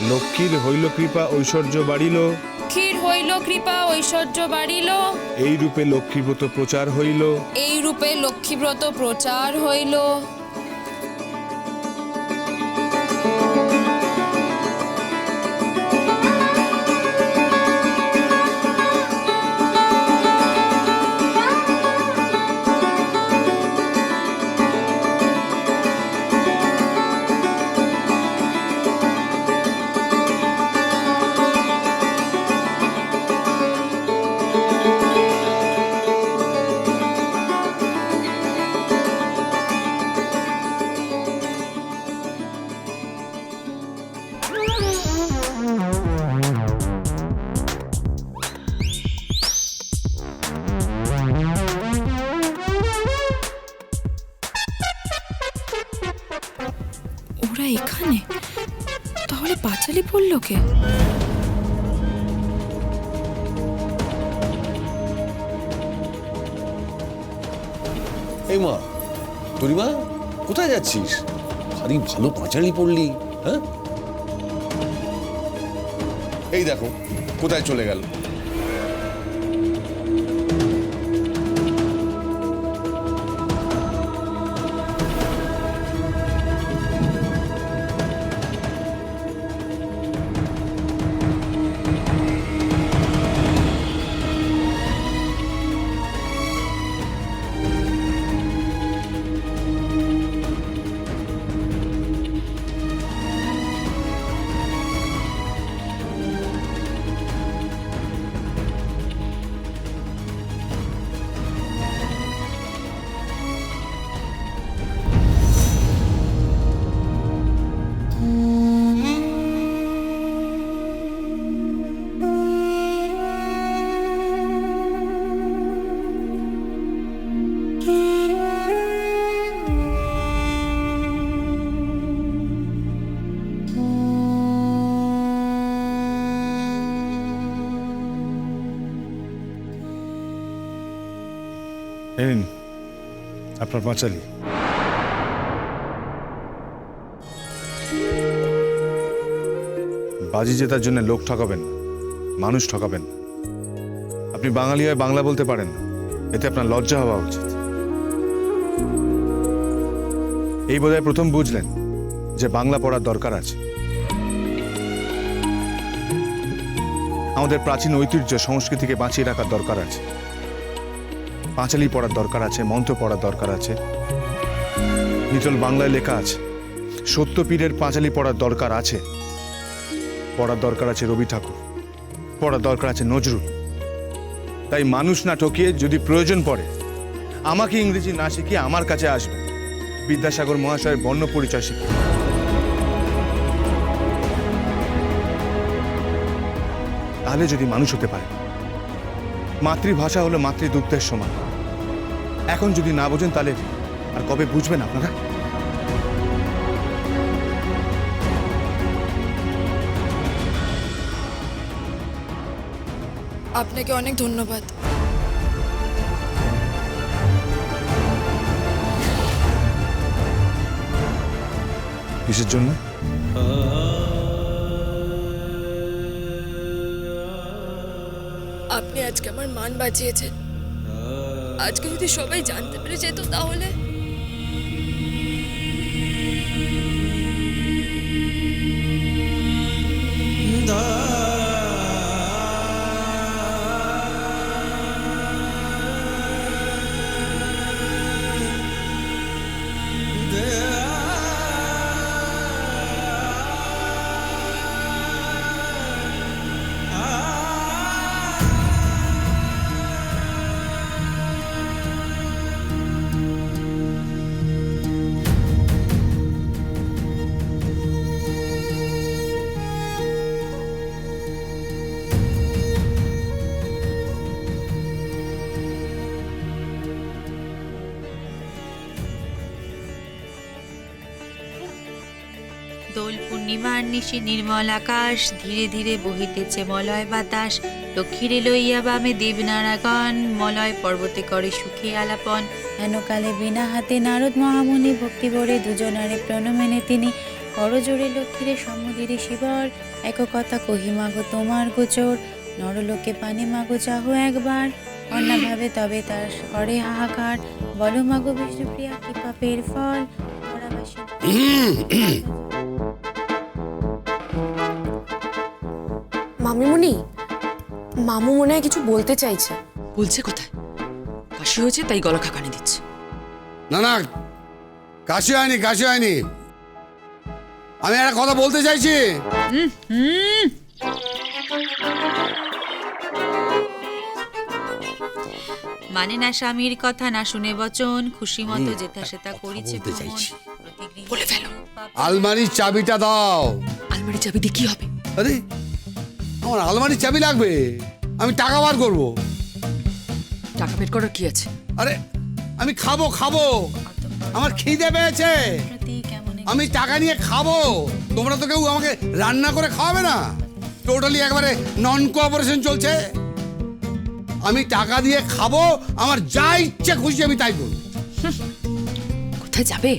লক্ষ্মীর হইল কৃপা ঐশ্বর্য বাড়িল, লক্ষ্মীর হইল কৃপা ঐশ্বর্য বাড়িল, এই রূপে লক্ষ্মীব্রত প্রচার হইল, এই রূপে লক্ষ্মীব্রত প্রচার হইল। ওরা এখানে, তাহলে পাঁচালি পড়ল কে? এই মা, তরিমা, কোথায় যাচ্ছিস? ভারী ভালো পাঁচালি পড়লি, হ্যাঁ? এই দেখো কোথায় চলে গেল। এই নিন আপনার পাঁচালি। বাজি জেতার জন্য লোক ঠকাবেন না, মানুষ ঠকাবেন না। আপনি বাঙালি হয়ে বাংলা বলতে পারেন না, এতে আপনার লজ্জা হওয়া উচিত। এই বোধহয় প্রথম বুঝলেন যে বাংলা পড়ার দরকার আছে। আমাদের প্রাচীন ঐতিহ্য সংস্কৃতিকে বাঁচিয়ে রাখার দরকার আছে। পাঁচালি পড়ার দরকার আছে, মন্ত্র পড়ার দরকার আছে। নিটল বাংলায় লেখা আছে, সত্যপীরের পাঁচালি পড়ার দরকার আছে। পড়ার দরকার আছে রবি ঠাকুর, পড়ার দরকার আছে নজরুল। তাই মানুষ না ঠকিয়ে যদি প্রয়োজন পড়ে আমাকে ইংরেজি না শিখিয়ে আমার কাছে আসবে, বিদ্যাসাগর মহাশয়ের বর্ণ পরিচয় শিখে। তাহলে যদি মানুষ হতে পারে। মাতৃভাষা হলো মাতৃদুগ্ধের সমান। এখন যদি না বোঝেন তাহলে আর কবে বুঝবেন আপনারা? আপনাকে অনেক ধন্যবাদ। কিসের জন্য? আপনি আজকে আমার মান বাঁচিয়েছেন। আজকে যদি সবাই জানতে পেরে যেত তাহলে। দোল পূর্ণিমার নিশি নির্মল আকাশ, ধীরে ধীরে বহিতেছে মলয় বাতাস। লক্ষ্মীরে লইয়া বামে দেবনারাগণ, মলয় পর্বতে করে সুখে আলাপন। হেনকালে বিনা হাতে নারদ মহামুনি ভক্তি ভরে দুজনারে প্রণমেনে তিনি করজোড়ে লক্ষ্মীরে সমুদিরে শিবর, এক কথা কহি মাগো তোমার গোচর, নরলোকে পানে মাগো চাহো একবার, কন্যা ভাবে তবে তার করে হাহাকার, বলো মাগো বিষ্ণুপ্রিয়া কি পাপের ফল, ধরাবাসী মামিমণি, মামু মনে হয় কিছু বলতে চাইছে। বলছে কোথায়? কাশি হয়েছে তাই গলা খাকানি দিচ্ছে। না না, কাশি হয়নি, কাশি হয়নি। আমি একটা কথা বলতে চাইছি। মানে না স্বামীর কথা, না শুনে বচন, খুশি মতো যেথা সেটা করিছে বলতে ভ্রমণ। চাইছি। প্রতিগৃহে বলে ফেলো। আলমারির চাবিটা দাও। আলমারি চাবি দিয়ে কি হবে? আরে আমার আলমারির চাবি লাগবে, আমি টাকা বার করবো। টাকা বের করার কি আছে? আরে আমি খাবো খাবো, আমার খিদে পেয়েছে, প্রতি কেমন আমি টাকা নিয়ে খাবো। তোমরা তো কেউ আমাকে রান্না করে খাওয়াবে না, টোটালি একবারে নন কোঅপারেশন চলছে। আমি টাকা দিয়ে খাবো, আমার যা ইচ্ছে খুশি আমি তাই করবো। কোথায় যাবে?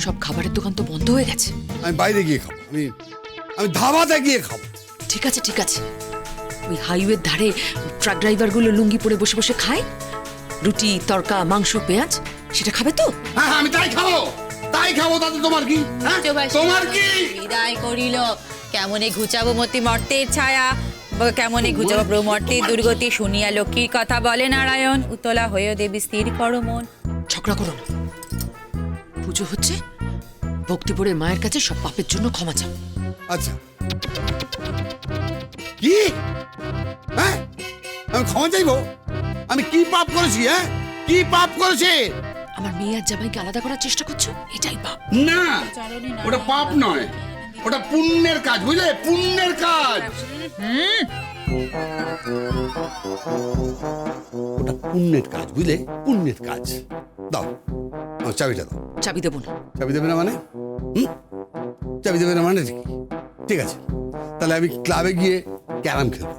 সব খাবারের দোকান তো বন্ধ হয়ে গেছে। আমি বাইরে গিয়ে খাবো, আমি ধাবাতে গিয়ে খাবো। ঠিক আছে ঠিক আছে, ওই হাইওয়ের ধারে ট্রাক ড্রাইভারগুলো লুঙ্গি পরে বসে বসে খায়, রুটি তড়কা মাংস পেঁয়াজ, সেটা খাবে তো? হ্যাঁ আমি তাই খাবো, তাই খাবো। তাতে তোমার কি? হ্যাঁ? তোমার কি? বিদায় করিল, কেমনে ঘুচাবো মতি মর্তের ছায়া, কেমনে ঘুচাবো প্রমর্তের দুর্গতি, শুনিয়া লক্ষ্মীর কথা বলে নারায়ণ, উতলা হয়েও দেবী স্থির করো মন। ঝগড়া করো না, পুজো হচ্ছে, ভক্তি পড়ে মায়ের কাছে সব পাপের জন্য ক্ষমা চাও। আচ্ছা কি? হ্যাঁ আমি ক্ষমা চাইবো? আমি কি পাপ করেছি? হ্যাঁ কি পাপ করেছি? আমার মেয়ে আর জামাইকে আলাদা করার চেষ্টা করছো, এটাই পাপ। না, ওটা পাপ নয়, ওটা পুণ্যের কাজ, বুঝলে? পুণ্যের কাজ। ওটা পুণ্যের কাজ, বুঝলে? পুণ্যের কাজ। দাও আমার চাবিটা দাও। চাবি দেবো না। চাবি দেবে না মানে? চাবি দেবে না মানে? ঠিক আছে, তাহলে আমি ক্লাবে গিয়ে ক্যারাম খেলবো।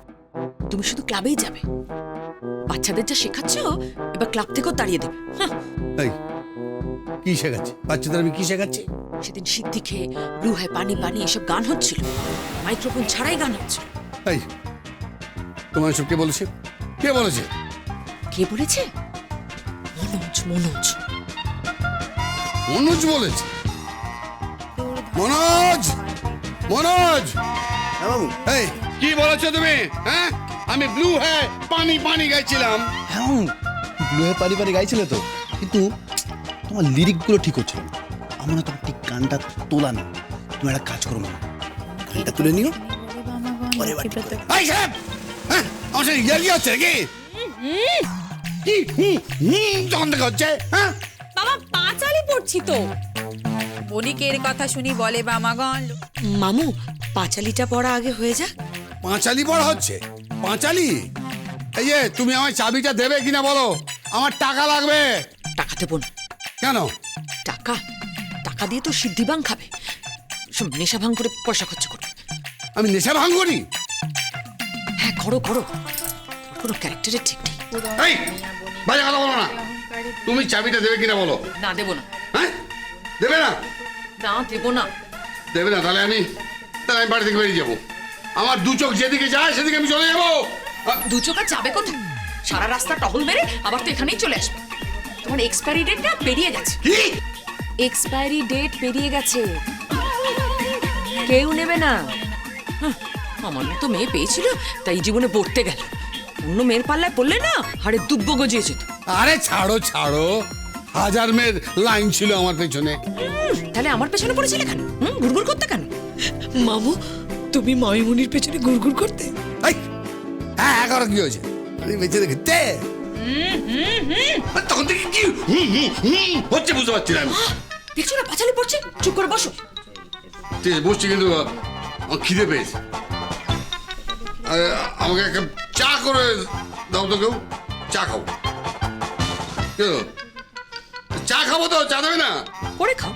তুমি শুধু ক্লাবেই যাবে? বাচ্চাদের যা শেখাচ্ছ, এবার ক্লাব থেকেও তাড়িয়ে দেবে। হাহ। এই কি শেখাচ্ছি বাচ্চাদের? আমি কি শেখাচ্ছি? সেদিন সিদ্ধি খেয়ে ব্লু হয় পানি পানি এসব গান হচ্ছিল, মাইক্রোফোন ছাড়াই গান হচ্ছিল। এই তোমার সব কে বলেছে? কে বলেছে? কে বলেছে? মনোজ। মনোজ মনোজ বলেছে? মনোজ, মনোজ, এই কি বলেছো তুমি? হ্যাঁ আমি ব্লু হ্যাঁ পানি পানি গাইছিলাম। হ্যাঁ ব্লু হয়ে পারি পারি গাইছিলে তো, কিন্তু তোমার লিরিকগুলো ঠিক হচ্ছিল না। আমার না তোমার ঠিক গানটা তোলা না। তুমি একটা কাজ করো, মামা গানটা তুলে নিও। এই সাহেব, হ্যাঁ আমার সাথে ইয়ার্কি হচ্ছে নাকি? কি যখন দেখা হচ্ছে? হ্যাঁ বাবা পাঁচালি পড়ছি তো। বণিকের কথা শুনি বলে বামাগণ, মামু, পাঁচালিটা পড়া আগে হয়ে যাক। পাঁচালি পড়া হচ্ছে? পাঁচালি? এই যে তুমি আমার চাবিটা দেবে কিনা বলো, আমার টাকা লাগবে। টাকা দেবো না। কেন? টাকা টাকা দিয়ে তো সিদ্ধি ভাঙ খাবে, সব নেশা ভাঙ করে পয়সা খরচ করবে। আমি নেশা ভাঙ করি? হ্যাঁ করো করো, কোনো ক্যারেক্টারের ঠিক নেই। এই বাজে কথা বলো না। তুমি চাবিটা দেবে কিনা বলো। না দেবো না। হ্যাঁ দেবে না? না দেবো না। দেবে না? তাহলে আমি বাড়ি থেকে বেরিয়ে যাবো। আমার দু চোখ যেদিকে যায় সেদিকে আমি চলে যাবো। দু চোখা যাবে কোথায়? সারা রাস্তা টহল মেরে আবার তো এখানেই চলে আসবে। তোমার এক্সপায়ারি ডেটটা পেরিয়ে গেছে। কি এক্সপায়ারি ডেট পেরিয়ে গেছে, কেউ নেবে না। হাহ, আমার মতো মেয়ে পেয়েছিল তাই জীবনে পড়তে গেল, অন্য মেয়ের পাল্লায় পড়লে না হাড়ে দুব্ব গজিয়ে যেত। আরে ছাড়ো ছাড়ো, হাজার মেয়ের লাইন ছিল আমার পেছনে। তাহলে আমার পেছনে পড়েছিলে কেন? গুড়গুড় করতে কেন? মামু, তুমি মামিমুনির পেছনে গুড়গুড় করতে? এই হ্যাঁ এগারো কি হয়েছে? আমি বেঁচে দেখতে তখন থেকে কি হচ্ছে বুঝতে পারছি না আমি। দেখছো না পাঁচালি পড়ছে? চুপ করে বসো। ঠিক আছে বসছি, কিন্তু আমার খিদে পেয়েছে। আমাকে একটা চা করে দাও তো, কেউ চা খাবো। চা খাবো তো, চা দেবে না? করে খাও।